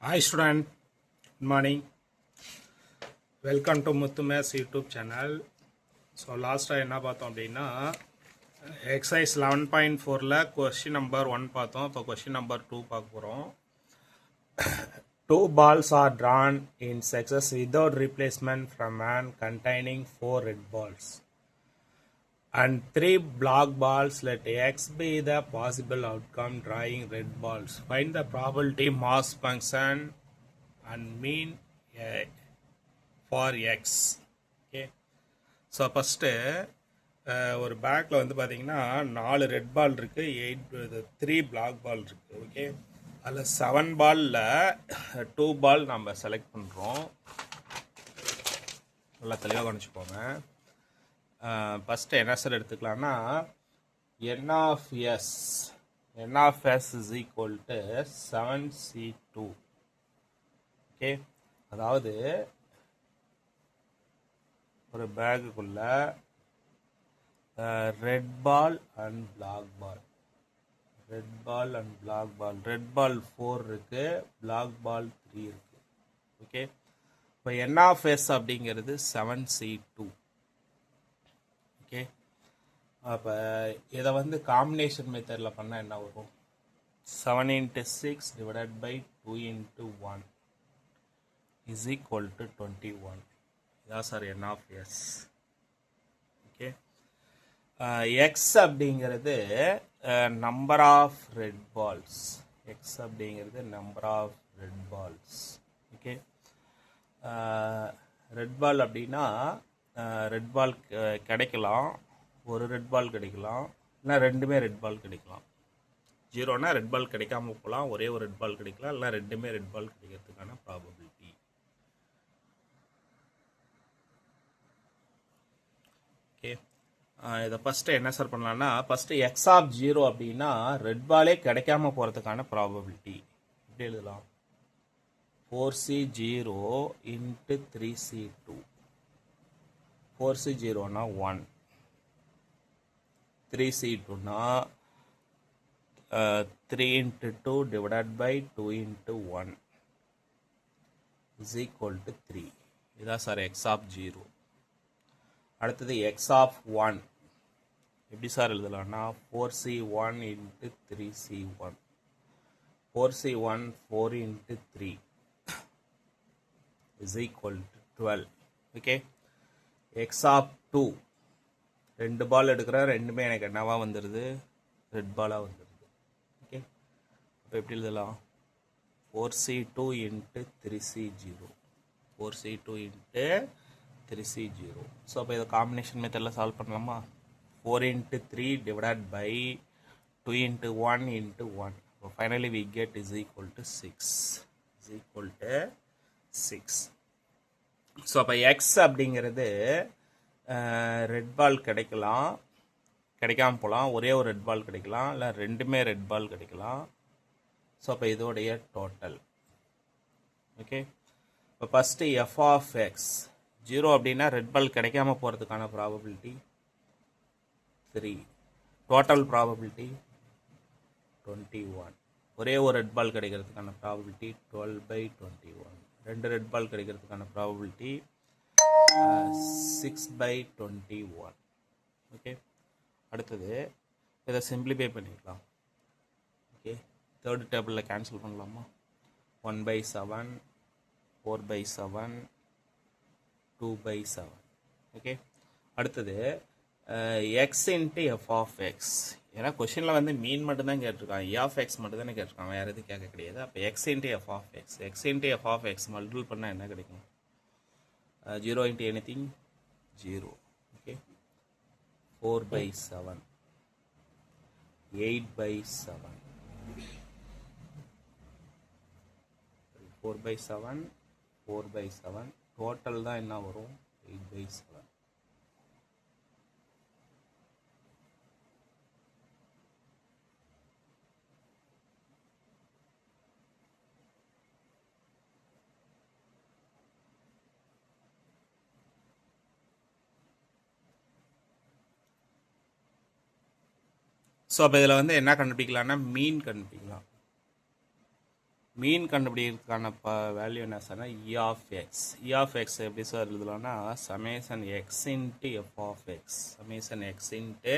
Hi student, good morning. Welcome to Muthumas YouTube channel. So last time என்ன பார்த்தோம் அப்படின்னா exercise 11.4ல question number 1 பார்த்தோம். இப்போ கொஸ்டின் நம்பர் 2 பார்க்க போகிறோம். Two balls are drawn in sexes without replacement from an containing 4 red balls and 3 black balls. Let X be the possible outcome drawing red balls. Find the probability mass function and mean for x. Okay, so first ஒரு பேக்கில் வந்து பார்த்தீங்கன்னா 4 red பால் இருக்குது, 3 black பால் இருக்குது. Okay, அதில் 7 பாலில் 2 பால் நம்ம select பண்ணுறோம். நல்லா தெளிவாக கவனிச்சுக்கோங்க. ஃபஸ்ட்டு என்ன சார் எடுத்துக்கலாம்னா n of s is equal to 7c2. Okay, அதாவது ஒரு பேக்குக்குள்ள red ball and black ball, red ball 4 இருக்கு, பிளாக் பால் 3 இருக்கு. ஓகே, இப்போ n of s அப்படிங்கிறது 7c2. ஓகே, அப்போ இதை வந்து காம்பினேஷன் மெத்தடில் பண்ணால் என்ன வரும்? 7 into 6 divided by 2 into 1 is equal to 21. இதான் sir n of s. Okay, x அப்படிங்கிறது number of red balls. X அப்படிங்கிறது number of red balls. Okay, red ball அப்படின்னா ரெட் பால் கிடைக்கலாம், ஒரு ரெட் பால் கிடைக்கலாம், இல்லை ரெண்டுமே ரெட் பால் கிடைக்கலாம். 0னா ரெட் பால் கிடைக்காம போகலாம், ஒரே ஒரு ரெட் பால் கிடைக்கலாம், இல்லை ரெண்டுமே ரெட் பால் கிடைக்கிறதுக்கான ப்ராபபிலிட்டி. ஓகே, இதை ஃபஸ்ட்டு என்ன சார் பண்ணலான்னா, ஃபஸ்ட்டு எக்ஸ் ஆஃப் 0 அப்படின்னா ரெட் பாலே கிடைக்காம போகிறதுக்கான ப்ராபபிலிட்டி எப்படி எழுதலாம்? 4c0 into 3c2. 4c0னா 1, 3c2னா 3 into 2 divided by 2 into 1 is equal to 3. இதான் சார் எக்ஸ் ஆஃப் 0. அடுத்தது எக்ஸ் ஆஃப் 1 எப்படி sir எழுதலாம்னா 4c1 into 3c1. 4c1 4 into 3 is equal to 12. Okay, x of 2 ரெண்டு பால் எடுக்கிறேன், ரெண்டுமே எனக்கு என்னவா வந்துடுது? ரெட் பாலாக வந்துடுது. ஓகே, இப்போ எப்படி எழுதலாம்? 4c2 into 3c0. 4c2 into 3c0. So அப்போ இதை காம்பினேஷன் மெத்தடில் சால்வ் பண்ணலாமா? 4 into 3 divided by 2 into 1 into 1. So finally we get is equal to 6. Is equal to 6. So அப்போ எக்ஸ் அப்படிங்கிறது ரெட் பால் கிடைக்கலாம், கிடைக்காம போகலாம், ஒரே ஒரு ரெட் பால் கிடைக்கலாம், இல்லை ரெண்டுமே ரெட் பால் கிடைக்கலாம். ஸோ அப்போ இதோடைய டோட்டல். ஓகே, இப்போ ஃபஸ்ட்டு எஃப் ஆஃப் எக்ஸ் 0 அப்படின்னா ரெட் பால் கிடைக்காம போகிறதுக்கான ப்ராபபிலிட்டி 3. Total probability 21. ஒரே ஒரு ரெட் பால் கிடைக்கிறதுக்கான ப்ராபபிலிட்டி 12/21. ரெண்டு ரெட் பால் கிடைக்கிறதுக்கான ப்ராபபிலிட்டி 6/21. ஓகே, அடுத்தது இதை சிம்பிளிஃபை பண்ணிக்கலாம். ஓகே, தேர்ட் டேபிளில் கேன்சல் பண்ணலாமா? 1/7, 4/7, 2/7. ஓகே, அடுத்தது x into f of x. ஏன்னா கொஷினில் வந்து மீன் மட்டும்தான் கேட்டிருக்காங்க, ஏ ஆஃப் எக்ஸ் மட்டும் தானே கேட்டிருக்காங்க, வேறு எதுவும் கேட்க கிடையாது. அப்போ x into f of x, x into f of x multiple பண்ணால் என்ன கிடைக்கும்? 0 இன்ட்டு எனிதிங் 0. ஓகே, 4/7, 8/7, 4/7, 4/7. டோட்டல் தான் என்ன வரும்? 8/7. ஸோ அப்போ இதில் வந்து என்ன கண்டுபிடிக்கலாம்னா மீன் கண்டுபிடிக்கலாம். மீன் கண்டுபிடிக்கிறதுக்கான வேல்யூ என்ன சார்னா E of x. E of x எப்படி சார் எழுதலாம்னா summation x into f of x. Summation x into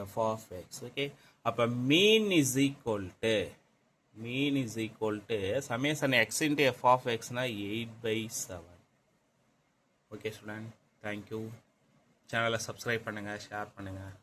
f of x. Okay, அப்போ mean is equal to summation x into f of எக்ஸ்னா 8/7. Okay student, thank you. சேனலை subscribe பண்ணுங்கள், share பண்ணுங்கள்.